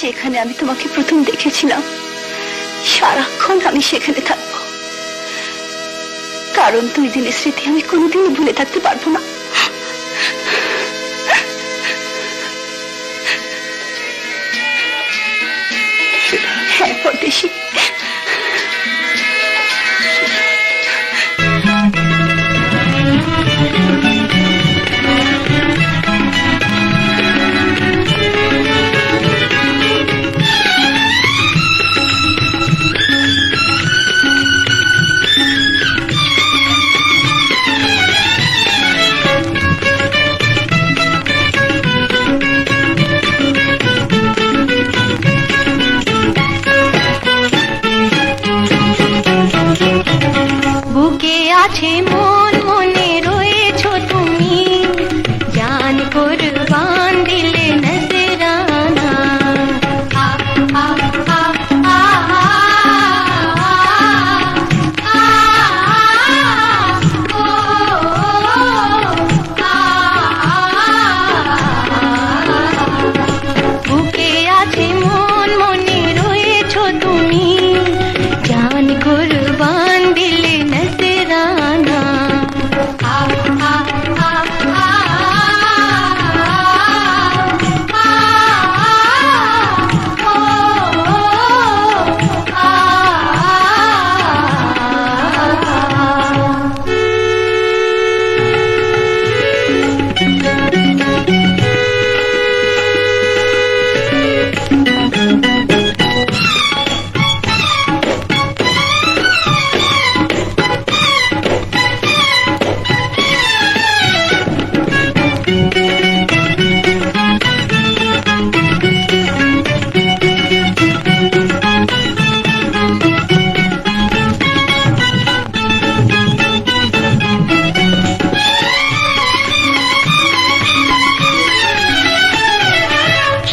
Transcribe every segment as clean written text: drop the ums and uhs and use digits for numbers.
যেখানে আমি তোমাকে প্রথম দেখেছিলাম সারাক্ষণ আমি সেখানে থাকবো, কারণ 2 দিনের স্মৃতি আমি কোনোদিনই ভুলে থাকতে পারবো না। হ্যাঁ পরদেশী, বুকে আছে মন, মনে রয়েছো তুমি, জান কুরবান দিলে নজরানা। বুকে আছে মন, মনে রয়েছো তুমি, জান কুরবান দিলে নজরানা।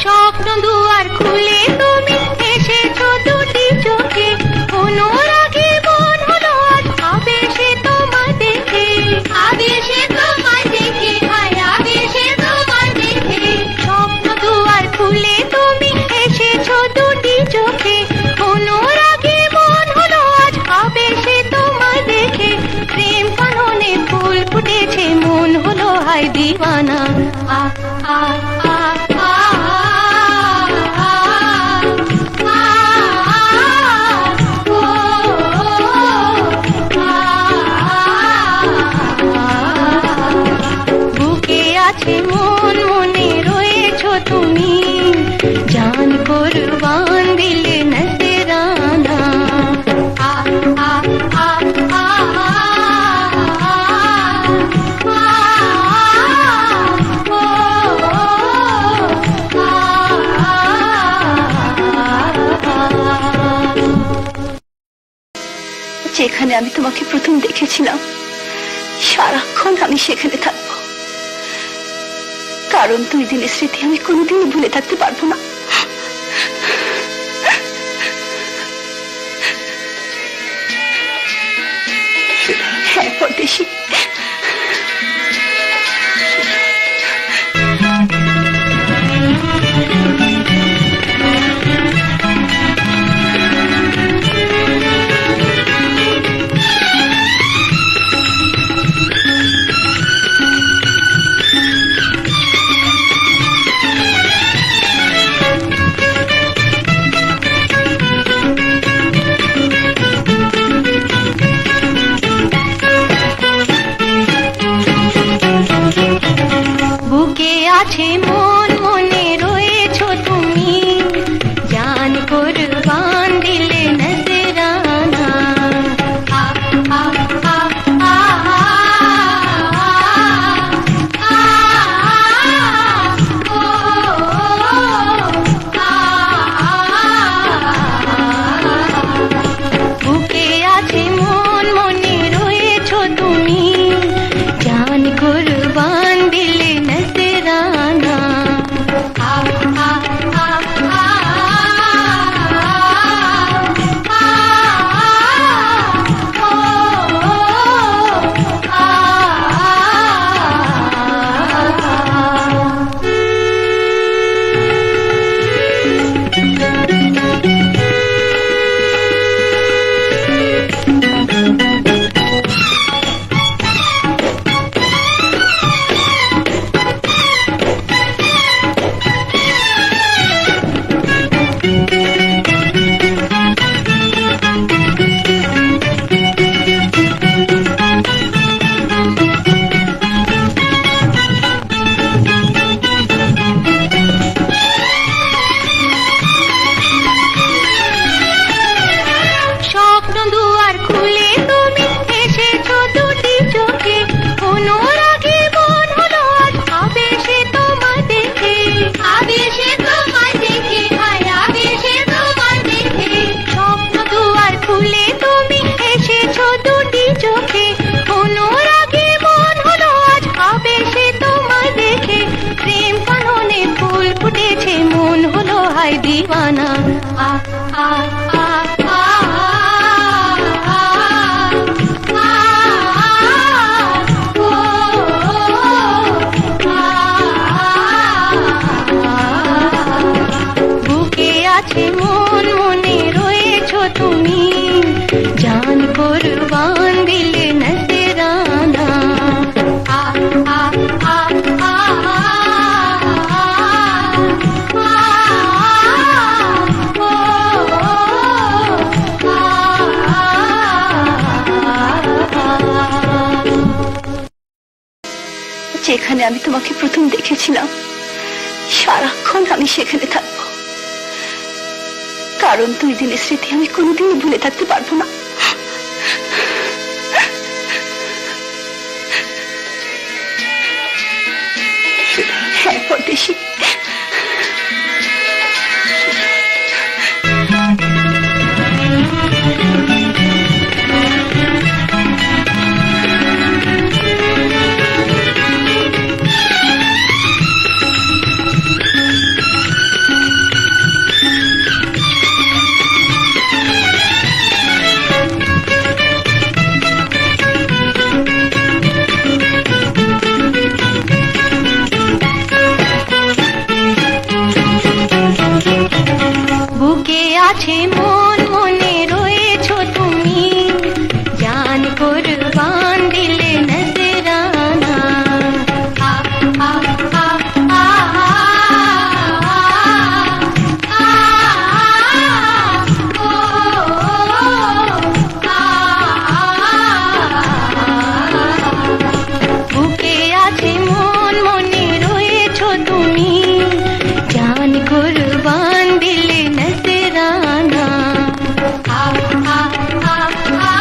স্বপ্ন দুয়ার খুলে তুমি এসেছো দুটি চোখে, অনুরাগে মন হলো আজ আবেশে তোমায় দেখে, আবেশে তোমায় দেখে, হায় আবেশে তোমায় দেখে। স্বপ্ন দুয়ার খুলে তুমি এসেছো দুটি চোখে, অনুরাগে মন হলো আজ আবেশে তোমায় দেখে। প্রেম কাননে ফুল ফুটেছে, মন হলো হায় দিওয়ানা। আ আ আ বুকে আছে মন, মনে রয়েছো তুমি, জান কুরবান দিলে নজরানা। আ আ আ আ যেখানে আমি তোমাকে প্রথম দেখেছিলাম সারাক্ষণ আমি সেখানে থাকবো, কারণ 2 দিনের স্মৃতি আমি কোনোদিনই ভুলে থাকতে পারবো না। হ্যাঁ পরদেশী, दीवाना आ आ आ आ বুকে আছে মন মনে রয়েছো তুমি জান কুরবান দিলে নজরানা আ আ আ আ যেখানে আমি তোমাকে প্রথম দেখেছিলাম সারাক্ষণ আমি সেখানে থাকবো, কারণ 2 দিনের স্মৃতি আমি কোনোদিনই ভুলে থাকতে পারবো না। হ্যাঁ পরদেশী, বুকে আছে মন মনে রয়েছো তুমি জান কুরবান দিলে নজরানা আ আ আ আ বুকে আছে মন মনে রয়েছো তুমি জান কুরবান দিলে নজরানা আ আ আ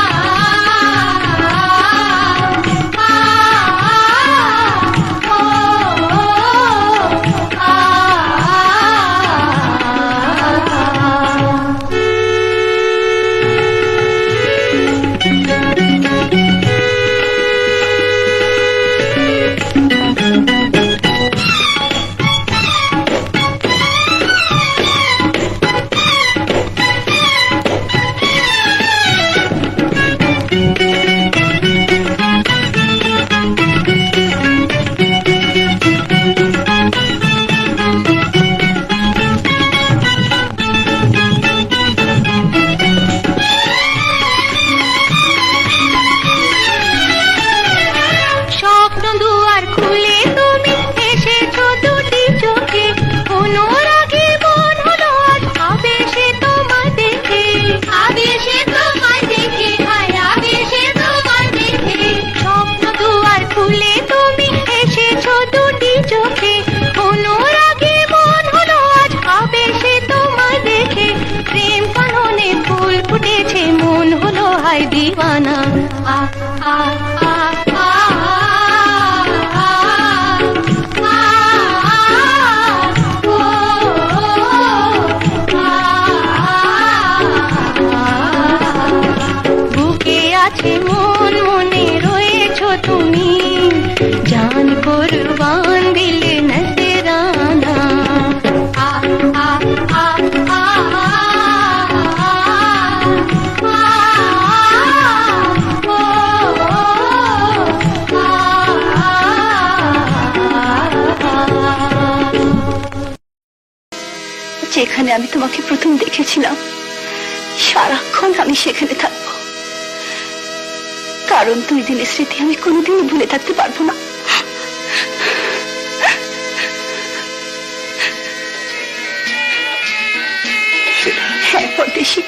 স্বপ্ন দুয়ার খুলে তুমি এসেছো দুটি চোখে অনুরাগে মন হলো আজ আবেশে তোমায় দেখে আবেশে তোমায় দেখে হায় আবেশে তোমায় দেখে স্বপ্ন দুয়ার খুলে তুমি এসেছো দুটি চোখে অনুরাগে মন হলো আজ আবেশে তোমায় দেখে প্রেম কাননে ফুল ফুটেছে মন হলো হায় দিওয়ানা আ আ আ আ বুকে আছে মন মনে রয়েছো তুমি জান কুরবান দিলে নজরানা আ আ আ আ যেখানে আমি তোমাকে প্রথম দেখেছিলাম সারাক্ষণ আমি সেখানে থাকবো, কারণ 2 দিনের স্মৃতি আমি কোনোদিনই ভুলে থাকতে পারবো না। হ্যাঁ পরদেশী,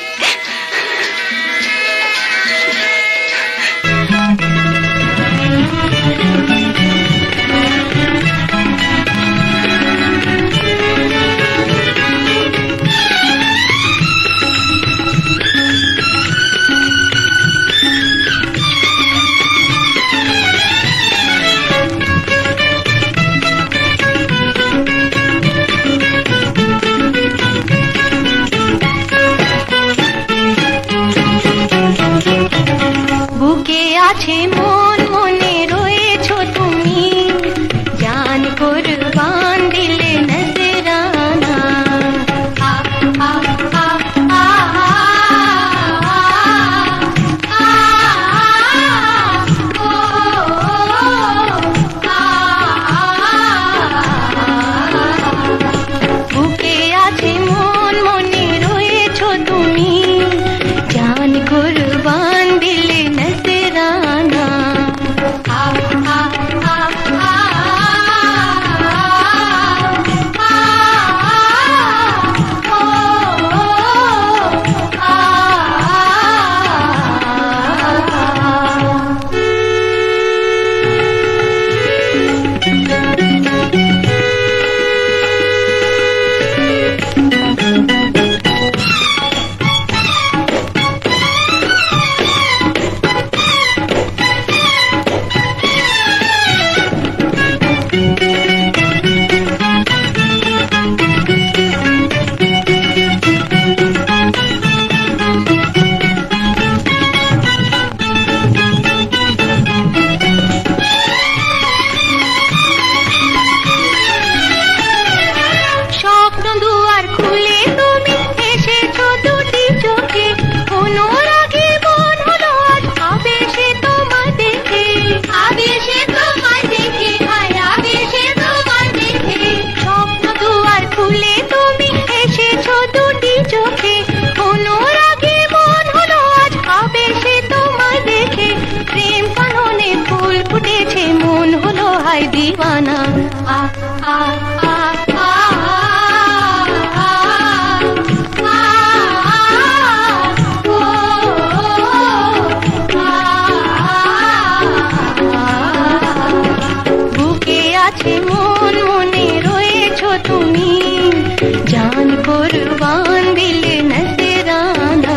कुर्बान दिल नजराना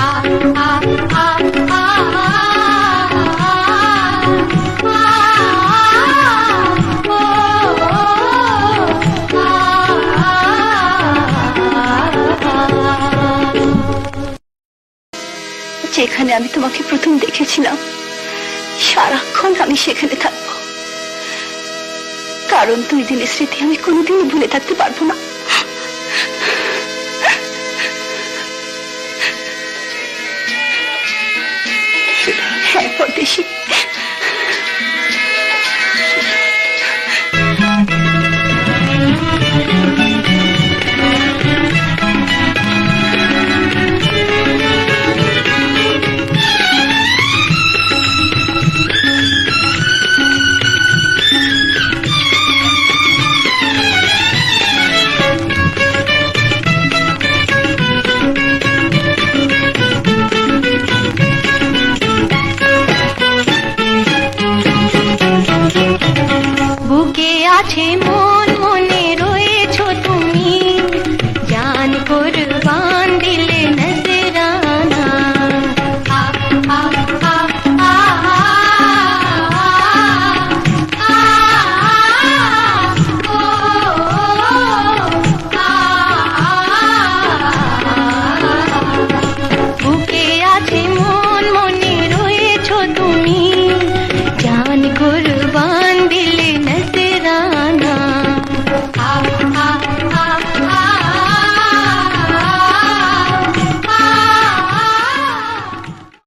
आ आ आ आ যেখানে আমি তোমাকে প্রথম দেখেছিলাম সারাক্ষণ আমি সেখানে থাকবো, কারণ 2 দিনের স্মৃতি আমি কোনোদিনই ভুলে থাকতে পারবো না। হ্যাঁ পরদেশী, বুকে আছে মোর